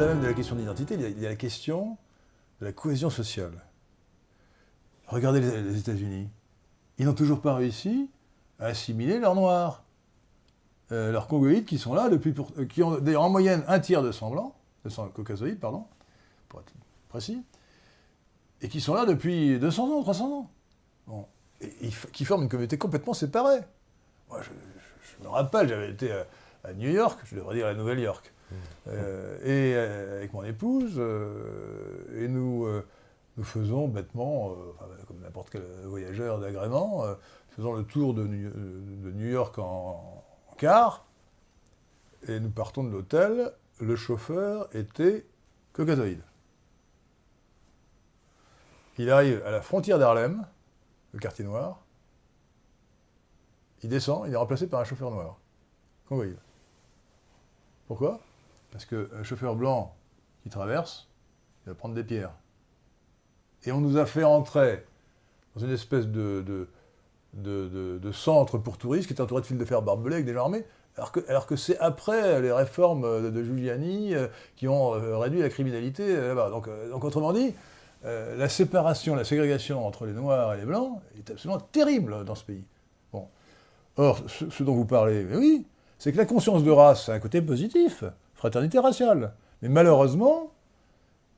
au-delà même de la question d'identité, il y a la question de la cohésion sociale. Regardez les États-Unis. Ils n'ont toujours pas réussi à assimiler leurs Noirs. Leurs Congoïdes qui sont là depuis... qui ont d'ailleurs en moyenne un tiers de sang blanc, de sang caucasoïde, pardon, pour être précis, et qui sont là depuis 200 ans, 300 ans. Bon. Et qui forment une communauté complètement séparée. Moi, je me rappelle, j'avais été à New York, je devrais dire à Nouvelle-York, et avec mon épouse, et nous faisons bêtement, comme n'importe quel voyageur d'agrément, faisons le tour de New York en car, et nous partons de l'hôtel, le chauffeur était caucasoïde. Il arrive à la frontière d'Harlem, le quartier noir, il descend, il est remplacé par un chauffeur noir, congoïde. Pourquoi? Parce qu'un chauffeur blanc qui traverse, il va prendre des pierres. Et on nous a fait entrer dans une espèce de centre pour touristes qui est entouré de fils de fer barbelés avec des gens armés, alors que c'est après les réformes de Giuliani qui ont réduit la criminalité là-bas. Donc autrement dit, la séparation, la ségrégation entre les Noirs et les Blancs est absolument terrible dans ce pays. Bon. Or, ce dont vous parlez, mais oui, c'est que la conscience de race a un côté positif, fraternité raciale. Mais malheureusement,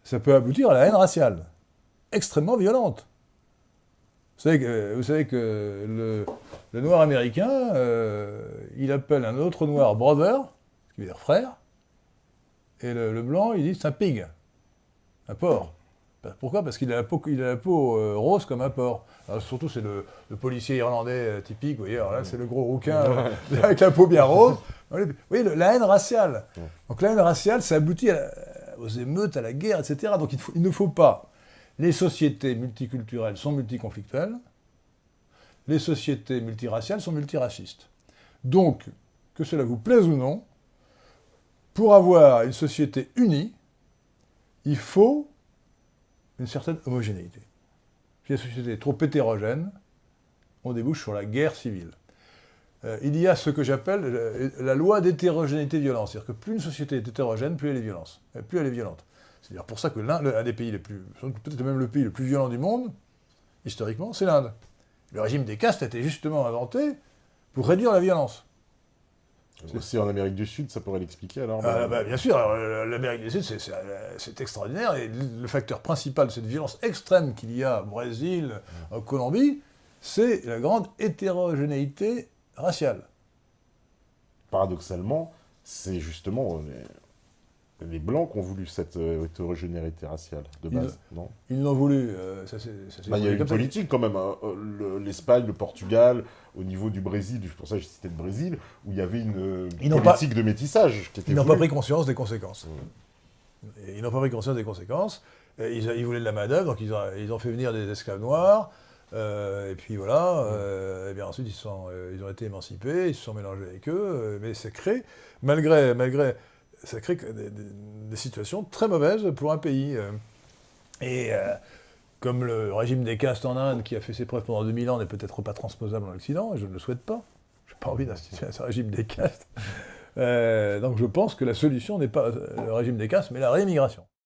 ça peut aboutir à la haine raciale, extrêmement violente. Vous savez que le noir américain, il appelle un autre noir brother, ce qui veut dire frère, et le blanc, il dit c'est un pig, un porc. Pourquoi? Parce qu'il a la peau rose comme un porc. Alors, surtout, c'est le policier irlandais typique, vous voyez, alors là, c'est le gros rouquin avec la peau bien rose. Vous voyez, la haine raciale. Donc la haine raciale, ça aboutit aux émeutes, à la guerre, etc. Donc il ne faut pas... Les sociétés multiculturelles sont multiconflictuelles, les sociétés multiraciales sont multiracistes. Donc, que cela vous plaise ou non, pour avoir une société unie, il faut une certaine homogénéité. Si la société est trop hétérogène, on débouche sur la guerre civile. Il y a ce que j'appelle la loi d'hétérogénéité violence. C'est-à-dire que plus une société est hétérogène, plus elle est violente. C'est-à-dire pour ça que l'un des pays les plus, peut-être même le pays le plus violent du monde, historiquement, c'est l'Inde. Le régime des castes a été justement inventé pour réduire la violence. Aussi en Amérique du Sud, ça pourrait l'expliquer alors. Bien sûr, l'Amérique du Sud, c'est extraordinaire. Et le facteur principal de cette violence extrême qu'il y a au Brésil, en Colombie, c'est la grande hétérogénéité raciale. Paradoxalement, c'est justement les Blancs qui ont voulu cette hétérogénéité raciale, de base, non? Ils l'ont voulu. Il y a une politique quand même. L'Espagne, le Portugal, au niveau du Brésil, c'est pour ça que j'ai cité le Brésil, où il y avait une politique de métissage qui était Ils n'ont pas pris conscience des conséquences. Ils n'ont pas pris conscience des conséquences. Ils voulaient de la main-d'œuvre, donc ils ont fait venir des esclaves noirs. Et puis voilà, et bien ensuite ils ont été émancipés, ils se sont mélangés avec eux, mais ça crée, ça crée des situations très mauvaises pour un pays. Comme le régime des castes en Inde, qui a fait ses preuves pendant 2000 ans, n'est peut-être pas transposable en Occident, et je ne le souhaite pas. Je n'ai pas envie d'instituer un régime des castes. Donc je pense que la solution n'est pas le régime des castes, mais la réémigration.